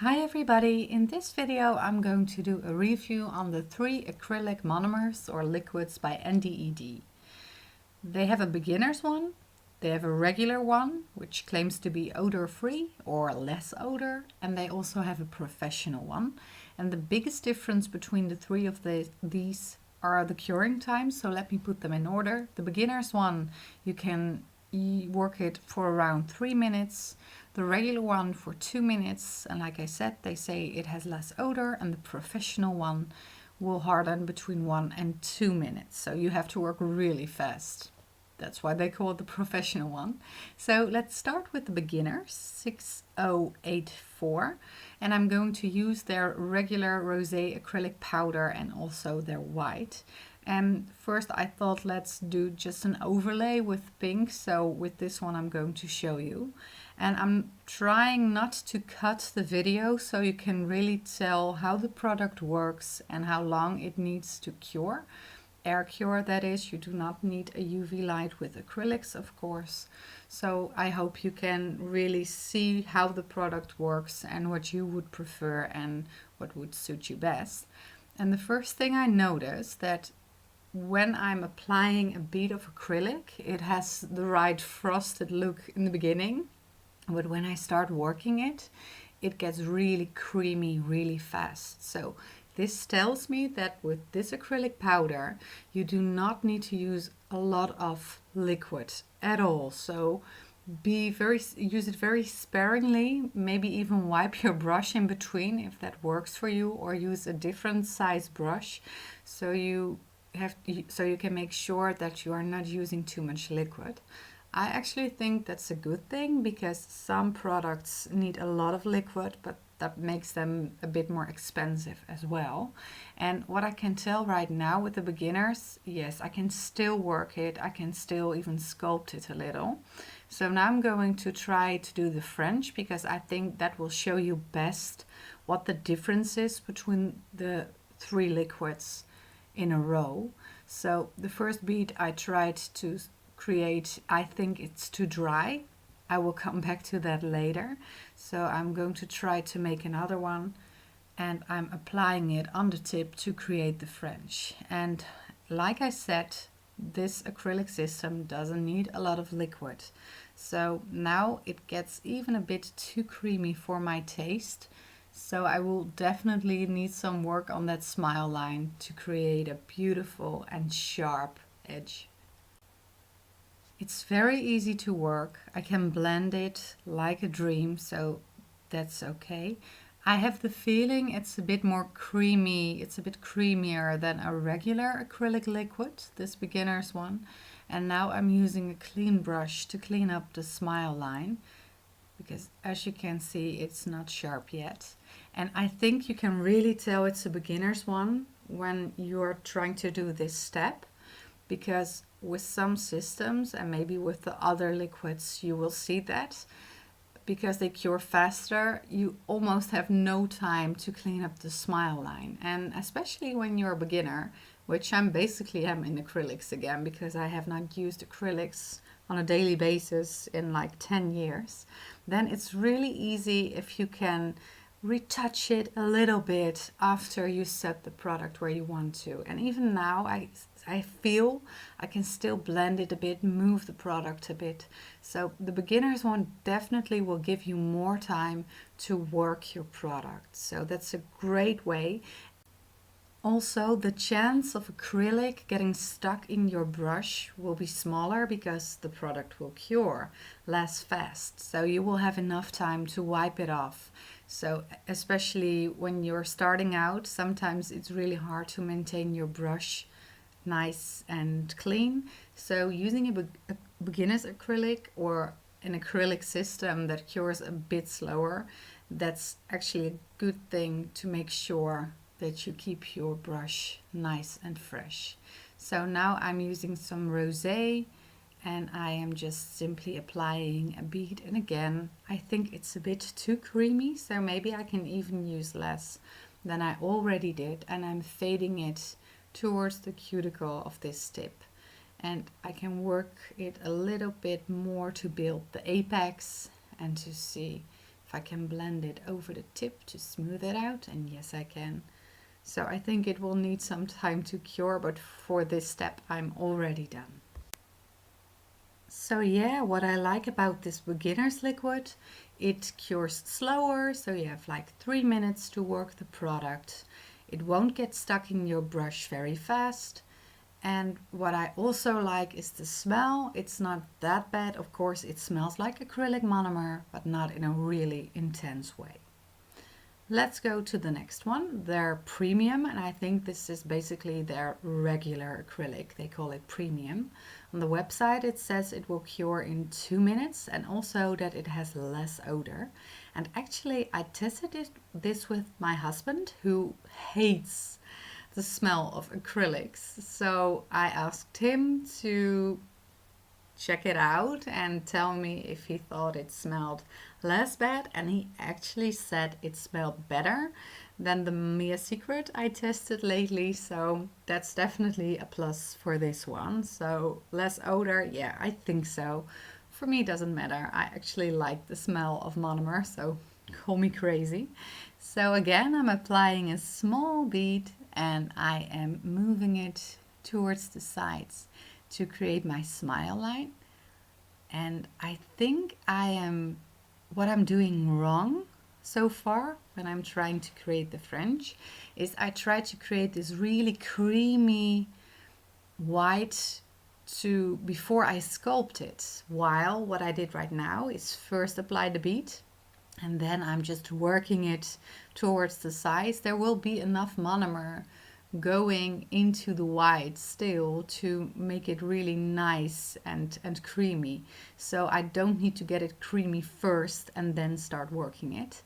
Hi everybody, in this video I'm going to do a review on the 3 acrylic monomers or liquids by NDED. They have a beginner's one, they have a regular one which claims to be odor free or less odor, and they also have a professional one. And the biggest difference between the three of these are the curing times, so let me put them in order. The beginner's one, you can work it for around 3 minutes, the regular one for 2 minutes, and like I said, they say it has less odor, and the professional one will harden between 1 and 2 minutes, so you have to work really fast. That's why they call it the professional one. So let's start with the beginner 6084, and I'm going to use their regular rosé acrylic powder and also their white. And first I thought let's do just an overlay with pink, so with this one I'm going to show you. And I'm trying not to cut the video so you can really tell how the product works and how long it needs to cure. Air cure, that is. You do not need a UV light with acrylics, of course. So I hope you can really see how the product works and what you would prefer and what would suit you best. And the first thing I noticed that when I'm applying a bead of acrylic, it has the right frosted look in the beginning, but when I start working it, it gets really creamy really fast. So this tells me that with this acrylic powder, you do not need to use a lot of liquid at all. So use it very sparingly, maybe even wipe your brush in between if that works for you, or use a different size brush so you can make sure that you are not using too much liquid. I actually think that's a good thing because some products need a lot of liquid, but that makes them a bit more expensive as well. And what I can tell right now with the beginners, yes, I can still work it. I can still even sculpt it a little. So now I'm going to try to do the French because I think that will show you best what the difference is between the 3 liquids in a row. So the first bead I tried to create, I think it's too dry. I will come back to that later. So I'm going to try to make another one, and I'm applying it on the tip to create the French. And like I said, this acrylic system doesn't need a lot of liquid. So now it gets even a bit too creamy for my taste. So I will definitely need some work on that smile line to create a beautiful and sharp edge. It's very easy to work. I can blend it like a dream, so that's okay. I have the feeling it's a bit more creamy, it's a bit creamier than a regular acrylic liquid, this beginner's one. And now I'm using a clean brush to clean up the smile line, because as you can see, it's not sharp yet. And I think you can really tell it's a beginner's one when you're trying to do this step, because with some systems and maybe with the other liquids you will see that because they cure faster, you almost have no time to clean up the smile line. And especially when you're a beginner, which I'm basically am in acrylics again because I have not used acrylics on a daily basis in like 10 years, then it's really easy if you can retouch it a little bit after you set the product where you want to. And even now I feel I can still blend it a bit, move the product a bit. So the beginner's one definitely will give you more time to work your product. So that's a great way. Also, the chance of acrylic getting stuck in your brush will be smaller because the product will cure less fast. So you will have enough time to wipe it off. So especially when you're starting out, sometimes it's really hard to maintain your brush nice and clean. So using a beginner's acrylic or an acrylic system that cures a bit slower, that's actually a good thing to make sure that you keep your brush nice and fresh. So now I'm using some rosé and I am just simply applying a bead, and again I think it's a bit too creamy, so maybe I can even use less than I already did, and I'm fading it towards the cuticle of this tip, and I can work it a little bit more to build the apex and to see if I can blend it over the tip to smooth it out, and yes I can. So I think it will need some time to cure, but for this step I'm already done. So yeah, what I like about this beginner's liquid, it cures slower, so you have like 3 minutes to work the product. It won't get stuck in your brush very fast. And what I also like is the smell. It's not that bad. Of course, it smells like acrylic monomer, but not in a really intense way. Let's go to the next one. They're premium, and I think this is basically their regular acrylic. They call it premium. On the website it says it will cure in 2 minutes and also that it has less odor. And actually I tested this with my husband, who hates the smell of acrylics. So I asked him to check it out and tell me if he thought it smelled less bad, and he actually said it smelled better than the Mia Secret I tested lately, so that's definitely a plus for this one. So less odor, yeah, I think so. For me it doesn't matter. I actually like the smell of monomer, so call me crazy. So again, I'm applying a small bead and I am moving it towards the sides to create my smile line. And I think what I'm doing wrong so far when I'm trying to create the French is I try to create this really creamy white before I sculpt it, while what I did right now is first apply the bead and then I'm just working it towards the sides. There will be enough monomer going into the white still to make it really nice and creamy. So I don't need to get it creamy first and then start working it.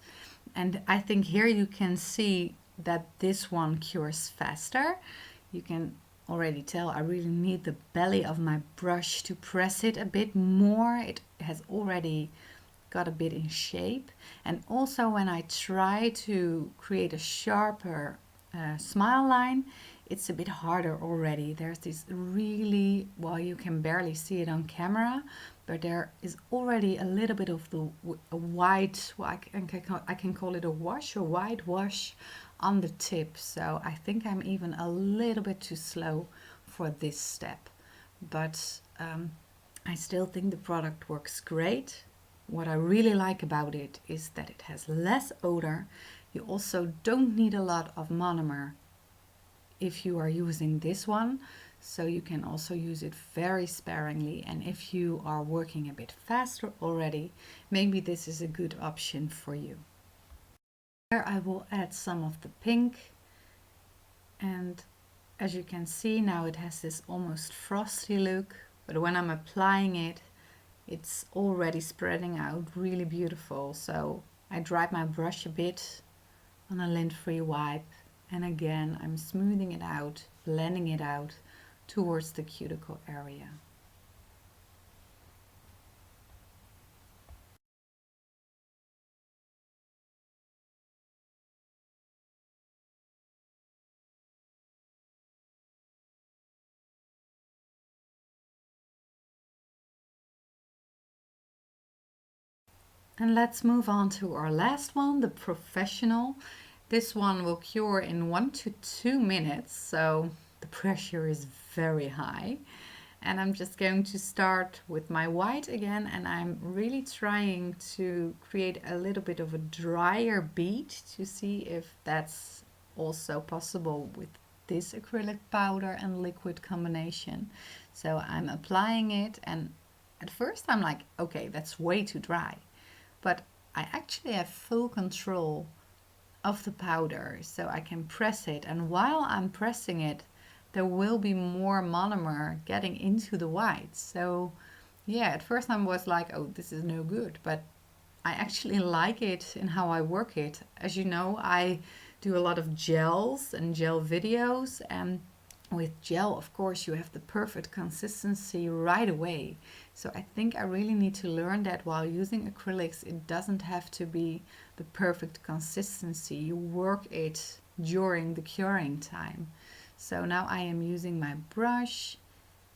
And I think here you can see that this one cures faster. You can already tell I really need the belly of my brush to press it a bit more. It has already got a bit in shape. And also when I try to create a sharper smile line, it's a bit harder already. There's this really, well, you can barely see it on camera, but there is already a little bit of a white, well, I can call it a wash, a white wash on the tip. So I think I'm even a little bit too slow for this step, but I still think the product works great. What I really like about it is that it has less odor. You also don't need a lot of monomer if you are using this one, so you can also use it very sparingly. And if you are working a bit faster already, maybe this is a good option for you. Here I will add some of the pink, and as you can see now it has this almost frosty look, but when I'm applying it, it's already spreading out really beautiful. So I dried my brush a bit on a lint-free wipe, and again I'm smoothing it out, blending it out towards the cuticle area. And let's move on to our last one, the Professional. This one will cure in 1 to 2 minutes, so the pressure is very high. And I'm just going to start with my white again, and I'm really trying to create a little bit of a drier bead to see if that's also possible with this acrylic powder and liquid combination. So I'm applying it, and at first I'm like, okay, that's way too dry. But I actually have full control of the powder, so I can press it, and while I'm pressing it there will be more monomer getting into the white. So yeah, at first I was like, oh, this is no good, but I actually like it in how I work it. As you know, I do a lot of gels and gel videos, and with gel, of course, you have the perfect consistency right away. So I think I really need to learn that while using acrylics, it doesn't have to be the perfect consistency. You work it during the curing time. So now I am using my brush,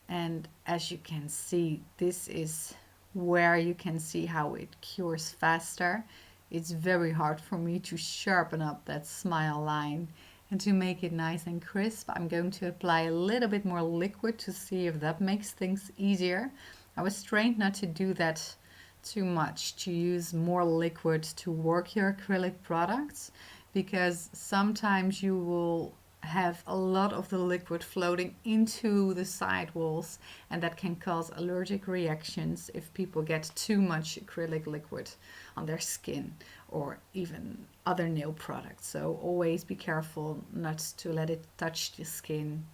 and as you can see, this is where you can see how it cures faster. it's very hard for me to sharpen up that smile line. And to make it nice and crisp, I'm going to apply a little bit more liquid to see if that makes things easier. I was trained not to do that too much, to use more liquid to work your acrylic products, because sometimes you will have a lot of the liquid floating into the side walls, and that can cause allergic reactions if people get too much acrylic liquid on their skin or even other nail products. So always be careful not to let it touch the skin,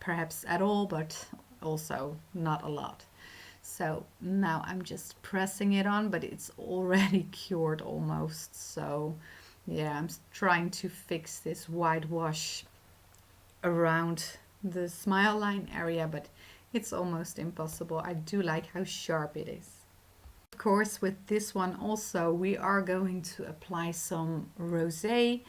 perhaps at all, but also not a lot. So now I'm just pressing it on, but it's already cured almost. So yeah, I'm trying to fix this whitewash around the smile line area, but it's almost impossible. I do like how sharp it is. Of course, with this one also, we are going to apply some rosé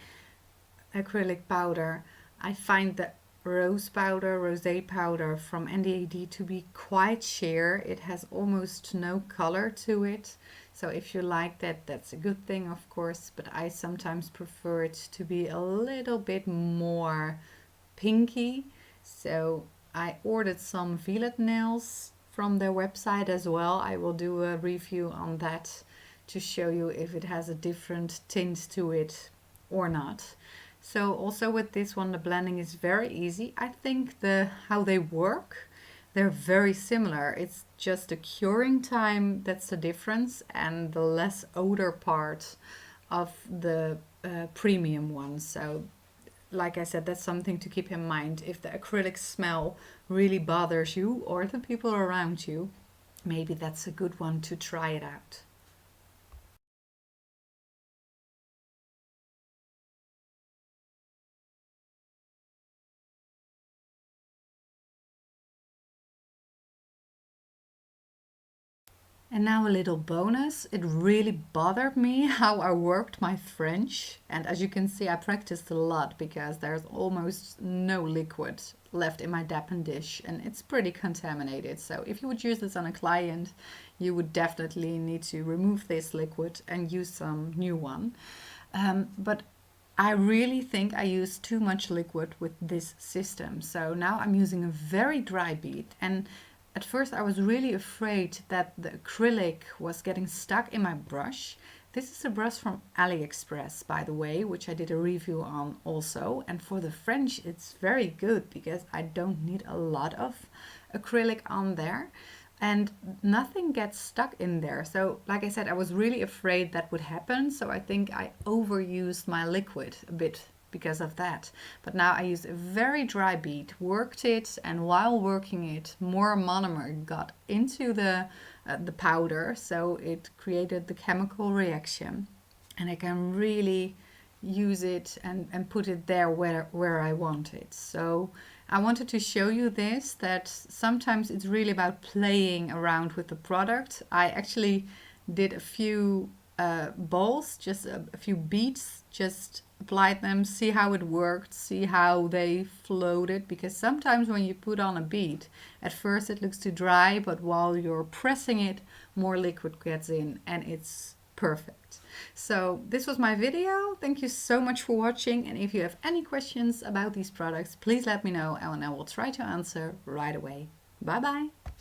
acrylic powder. I find the rosé powder from NDED to be quite sheer. It has almost no color to it. So if you like that, that's a good thing, of course, but I sometimes prefer it to be a little bit more pinky. So I ordered some violet nails from their website as well. I will do a review on that to show you if it has a different tint to it or not. So also with this one, the blending is very easy. I think how they work, they're very similar. It's just the curing time that's the difference, and the less odor part of the premium one. So like I said, that's something to keep in mind. If the acrylic smell really bothers you or the people around you, maybe that's a good one to try it out. And now a little bonus. It really bothered me how I worked my French. And as you can see, I practiced a lot because there's almost no liquid left in my Dappen dish and it's pretty contaminated. So if you would use this on a client, you would definitely need to remove this liquid and use some new one. But I really think I used too much liquid with this system. So now I'm using a very dry bead, and at first I was really afraid that the acrylic was getting stuck in my brush. This is a brush from AliExpress, by the way, which I did a review on also. And for the French, it's very good because I don't need a lot of acrylic on there and nothing gets stuck in there. So like I said, I was really afraid that would happen. So I think I overused my liquid a bit because of that. But now I used a very dry bead, worked it, and while working it, more monomer got into the powder, so it created the chemical reaction, and I can really use it and put it there where I want it. So I wanted to show you this, that sometimes it's really about playing around with the product. I actually did a few balls, just a few beads, just applied them, see how it worked, see how they floated, because sometimes when you put on a bead, at first it looks too dry, but while you're pressing it, more liquid gets in and it's perfect. So this was my video. Thank you so much for watching, and if you have any questions about these products, please let me know and I will try to answer right away. Bye bye.